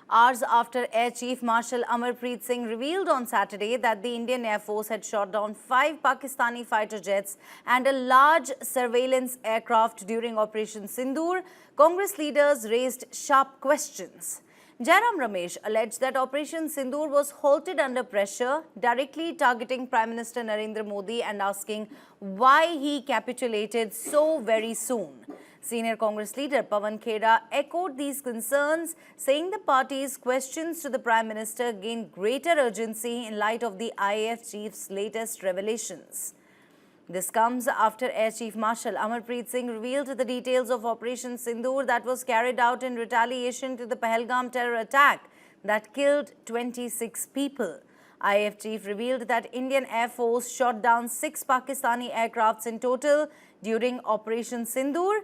Hours after Air Chief Marshal Amar Preet Singh revealed on Saturday that the Indian Air Force had shot down 5 Pakistani fighter jets and a large surveillance aircraft during Operation Sindoor, Congress leaders raised sharp questions. Jairam Ramesh alleged that Operation Sindoor was halted under pressure, directly targeting Prime Minister Narendra Modi and asking why he capitulated so very soon. Senior Congress leader Pawan Khera echoed these concerns, saying the party's questions to the Prime Minister gained greater urgency in light of the IAF chief's latest revelations. This comes after Air Chief Marshal Amar Preet Singh revealed the details of Operation Sindoor that was carried out in retaliation to the Pahalgam terror attack that killed 26 people. IAF chief revealed that Indian Air Force shot down 6 Pakistani aircrafts in total during Operation Sindoor.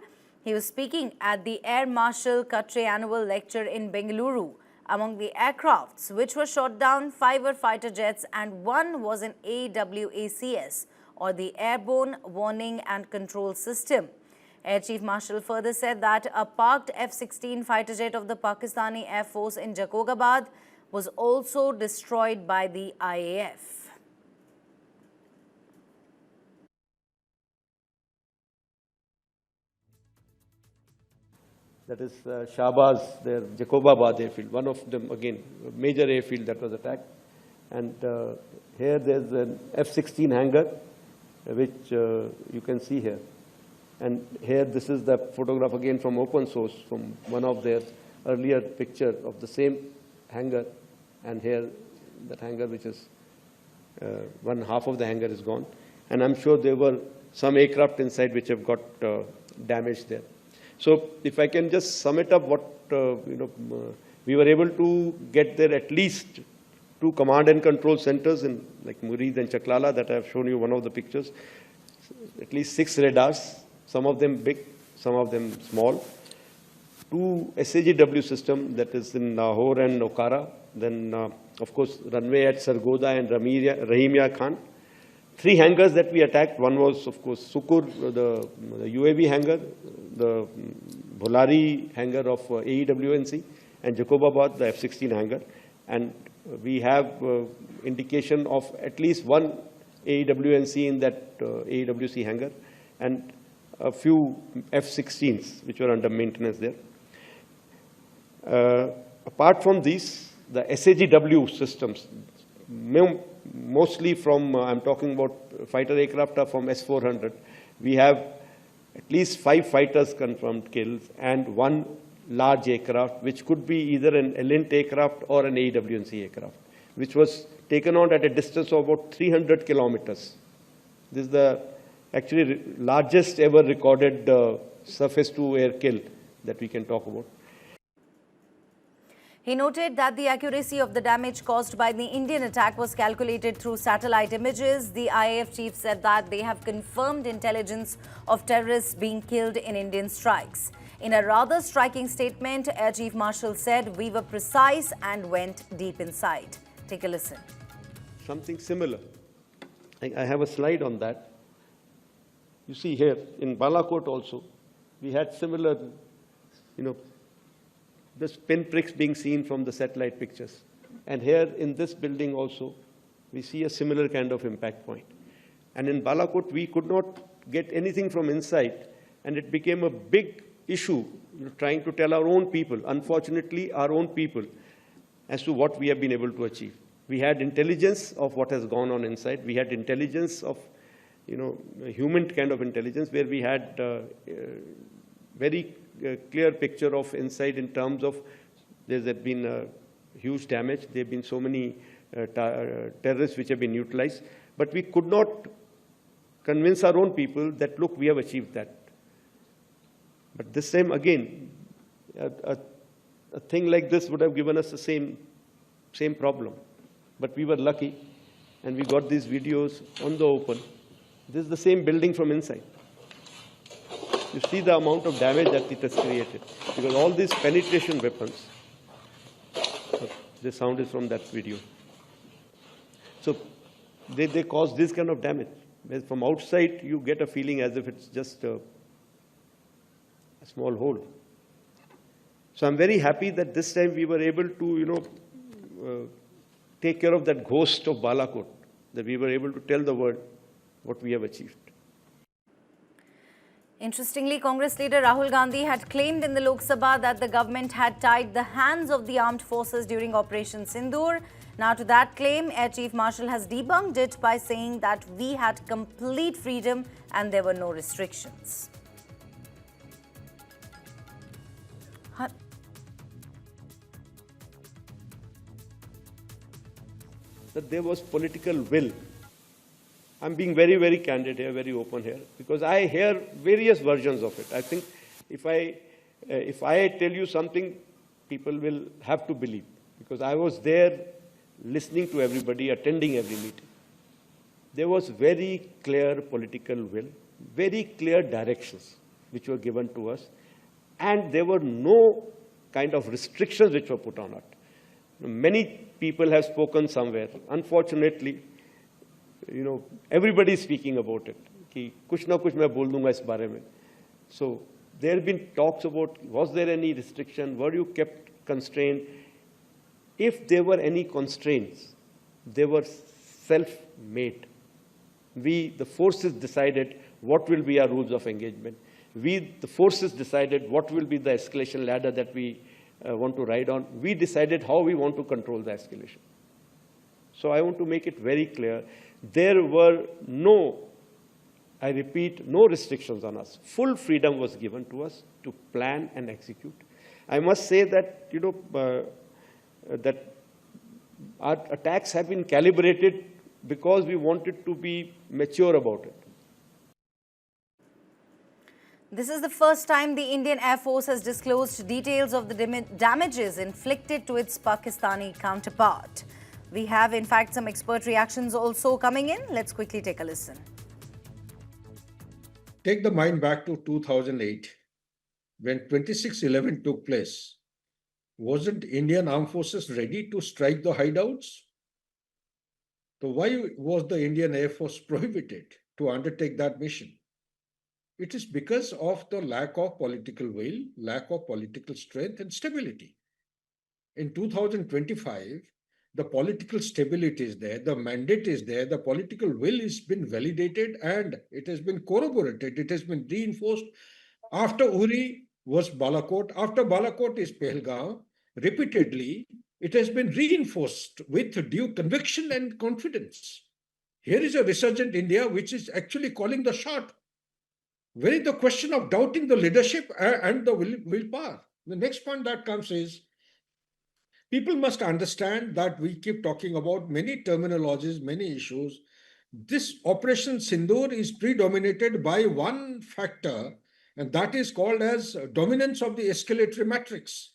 He was speaking at the Air Marshal Katre annual lecture in Bengaluru. Among the aircrafts which were shot down, 5 were fighter jets and 1 was an AWACS, or the Airborne Warning and Control System. Air Chief Marshal further said that a parked F-16 fighter jet of the Pakistani Air Force in Jairam was also destroyed by the IAF. That is Shahbaz, their Jacobabad airfield, one of them, again, a major airfield that was attacked. And here there's an F-16 hangar, which you can see here. And here, this is the photograph again from open source, from one of their earlier picture of the same hangar. And here, that hangar, which is one half of the hangar is gone. And I'm sure there were some aircraft inside which have got damaged there. So if I can just sum it up, what we were able to get there at least 2 command and control centers in like Murid and Chaklala that I have shown you one of the pictures. At least 6 radars, some of them big, some of them small. 2 SAGW system that is in Lahore and Okara. Then of course runway at Sargoda and Rahimia Khan. 3 hangars that we attacked. One was, of course, Sukur, the UAV hangar, the Bholari hangar of AEWNC, and Jacobabad, the F-16 hangar. And we have indication of at least 1 AEWNC in that AEWC hangar, and a few F-16s which were under maintenance there. Apart from these, the SAGW systems, mostly from, I'm talking about fighter aircraft, are from S-400. We have at least 5 fighters confirmed kills and 1 large aircraft, which could be either an Elint aircraft or an AWNC aircraft, which was taken out at a distance of about 300 kilometers. This is the actually largest ever recorded surface-to-air kill that we can talk about. He noted that the accuracy of the damage caused by the Indian attack was calculated through satellite images. The IAF chief said that they have confirmed intelligence of terrorists being killed in Indian strikes. In a rather striking statement, Air Chief Marshal said, "We were precise and went deep inside." Take a listen. Something similar. I have a slide on that. You see here, in Balakot also, we had similar, this pinpricks being seen from the satellite pictures. And here in this building also, we see a similar kind of impact point. And in Balakot, we could not get anything from inside, and it became a big issue, trying to tell our own people, unfortunately our own people, as to what we have been able to achieve. We had intelligence of what has gone on inside. We had intelligence of, a human kind of intelligence, where we had very clear picture of inside in terms of there's been huge damage. There have been so many terrorists which have been utilized. But we could not convince our own people that, look, we have achieved that. But this time, again, a thing like this would have given us the same problem. But we were lucky, and we got these videos on the open. This is the same building from inside. You see the amount of damage that it has created, because all these penetration weapons, the sound is from that video. So they cause this kind of damage. Whereas from outside, you get a feeling as if it's just a small hole. So I'm very happy that this time we were able to, take care of that ghost of Balakot, that we were able to tell the world what we have achieved. Interestingly, Congress leader Rahul Gandhi had claimed in the Lok Sabha that the government had tied the hands of the armed forces during Operation Sindoor. Now, to that claim, Air Chief Marshal has debunked it by saying that we had complete freedom and there were no restrictions. That there was political will. I'm being very, very candid here, very open here, because I hear various versions of it. I think if I tell you something, people will have to believe, because I was there listening to everybody, attending every meeting. There was very clear political will, very clear directions which were given to us, and there were no kind of restrictions which were put on it. Many people have spoken somewhere. Unfortunately, everybody is speaking about it. कि कुछ ना कुछ मैं बोल दूंगा इस बारे में. So there have been talks about, was there any restriction? Were you kept constrained? If there were any constraints, they were self-made. We, the forces, decided what will be our rules of engagement. We, the forces, decided what will be the escalation ladder that we want to ride on. We decided how we want to control the escalation. So I want to make it very clear. There were no, I repeat, no restrictions on us. Full freedom was given to us to plan and execute. I must say that, that our attacks have been calibrated because we wanted to be mature about it. This is the first time the Indian Air Force has disclosed details of the damages inflicted to its Pakistani counterpart. We have, in fact, some expert reactions also coming in. Let's quickly take a listen. Take the mind back to 2008, when 26/11 took place. Wasn't Indian Armed Forces ready to strike the hideouts? So why was the Indian Air Force prohibited to undertake that mission? It is because of the lack of political will, lack of political strength and stability. In 2025, the political stability is there, the mandate is there, the political will has been validated and it has been corroborated, it has been reinforced. After Uri was Balakot, after Balakot is Pahalgam. Repeatedly, it has been reinforced with due conviction and confidence. Here is a resurgent India which is actually calling the shot. Where is the question of doubting the leadership and the willpower? The next point that comes is, people must understand that we keep talking about many terminologies, many issues. This Operation Sindoor is predominated by one factor, and that is called as dominance of the escalatory matrix.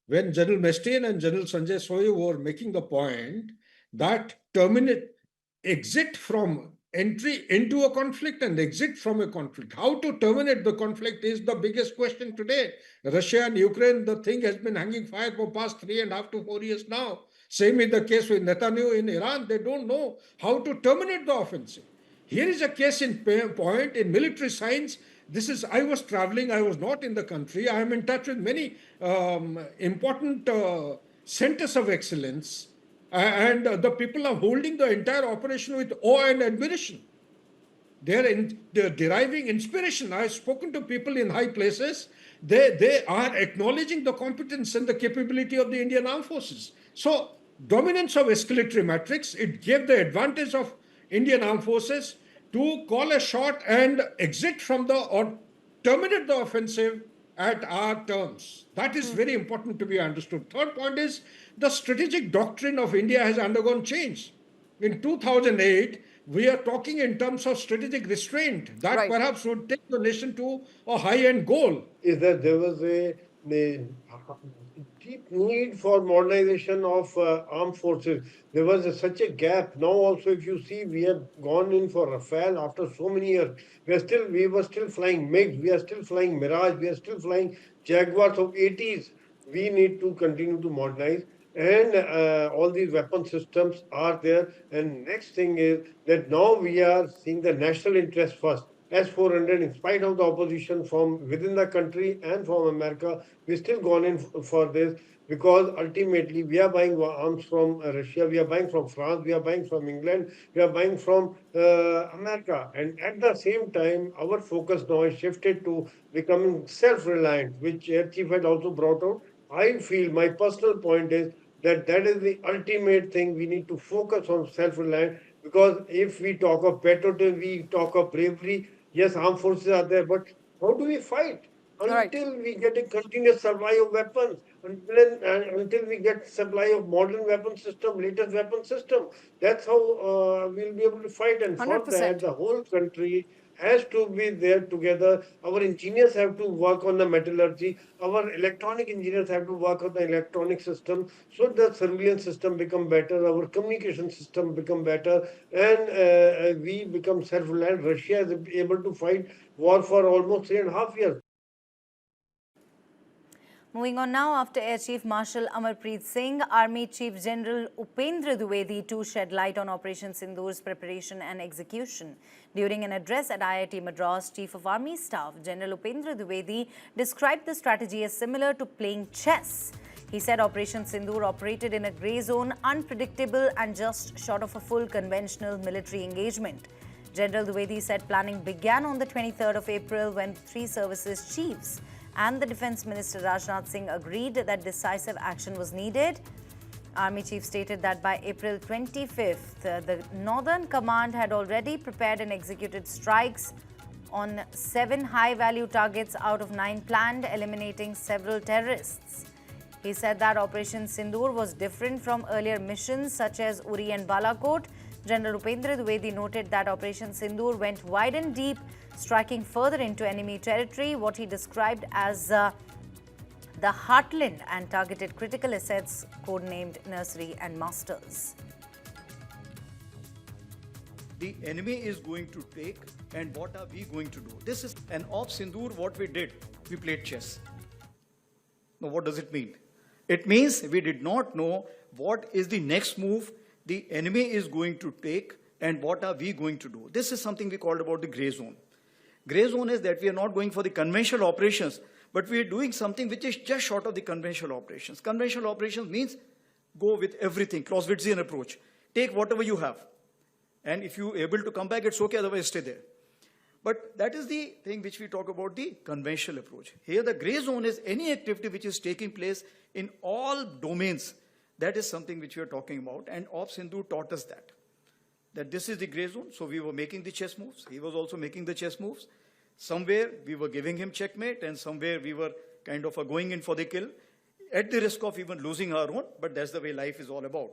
When General Mestian and General Sanjay Soy were making the point that exit from entry into a conflict and exit from a conflict. How to terminate the conflict is the biggest question today. Russia and Ukraine, the thing has been hanging fire for past 3.5 to 4 years now. Same is the case with Netanyahu in Iran. They don't know how to terminate the offensive. Here is a case in point in military science. I was traveling, I was not in the country. I am in touch with many important centers of excellence. And the people are holding the entire operation with awe and admiration. They're deriving inspiration. I've spoken to people in high places. They are acknowledging the competence and the capability of the Indian Armed Forces. So, dominance of escalatory matrix, it gave the advantage of Indian Armed Forces to call a shot and exit from or terminate the offensive at our terms. That is very important to be understood. Third point is, the strategic doctrine of India has undergone change. In 2008, we are talking in terms of strategic restraint that perhaps would take the nation to a high-end goal. Is that there was a deep need for modernization of armed forces. There was such a gap. Now also, if you see, we have gone in for Rafale after so many years. We were still flying MiGs, we are still flying Mirage, we are still flying Jaguars of 80s. We need to continue to modernize. And all these weapon systems are there. And next thing is that now we are seeing the national interest first. S-400, in spite of the opposition from within the country and from America. We still gone in for this because ultimately we are buying arms from Russia, we are buying from France, we are buying from England, we are buying from America. And at the same time, our focus now is shifted to becoming self-reliant, which Air Chief had also brought out. I feel my personal point is that that is the ultimate thing. We need to focus on self-reliance because if we talk of patriotism, we talk of bravery. Yes, armed forces are there, but how do we fight? Right. Until we get a continuous supply of weapons, until we get supply of modern weapon system, latest weapon system, that's how we'll be able to fight. And for that, 100%. the whole country has to be there together. Our engineers have to work on the metallurgy. Our electronic engineers have to work on the electronic system so the surveillance system become better, our communication system become better, and we become self-reliant. Russia is able to fight war for almost 3.5 years. Moving on now, after Air Chief Marshal Amar Preet Singh, Army Chief General Upendra Dwivedi too shed light on Operation Sindoor's preparation and execution. During an address at IIT Madras, Chief of Army Staff General Upendra Dwivedi described the strategy as similar to playing chess. He said Operation Sindoor operated in a grey zone, unpredictable and just short of a full conventional military engagement. General Dwivedi said planning began on the 23rd of April when three services chiefs and the Defence Minister Rajnath Singh agreed that decisive action was needed. Army Chief stated that by April 25th, the Northern Command had already prepared and executed strikes on 7 high-value targets out of 9 planned, eliminating several terrorists. He said that Operation Sindoor was different from earlier missions such as Uri and Balakot. General Upendra Dwivedi noted that Operation Sindoor went wide and deep, striking further into enemy territory, what he described as the heartland, and targeted critical assets codenamed Nursery and Masters. The enemy is going to take, and what are we going to do? This is an Op Sindoor. What we did, we played chess. Now, what does it mean? It means we did not know what is the next move the enemy is going to take and what are we going to do. This is something we called about the grey zone. Grey zone is that we are not going for the conventional operations, but we are doing something which is just short of the conventional operations. Conventional operations means go with everything, Clausewitzian approach. Take whatever you have. And if you're able to come back, it's okay, otherwise stay there. But that is the thing which we talk about the conventional approach. Here the grey zone is any activity which is taking place in all domains. That is something which we are talking about, and Op Sindoor taught us that this is the grey zone. So we were making the chess moves. He was also making the chess moves. Somewhere we were giving him checkmate, and somewhere we were kind of going in for the kill, at the risk of even losing our own, but that's the way life is all about.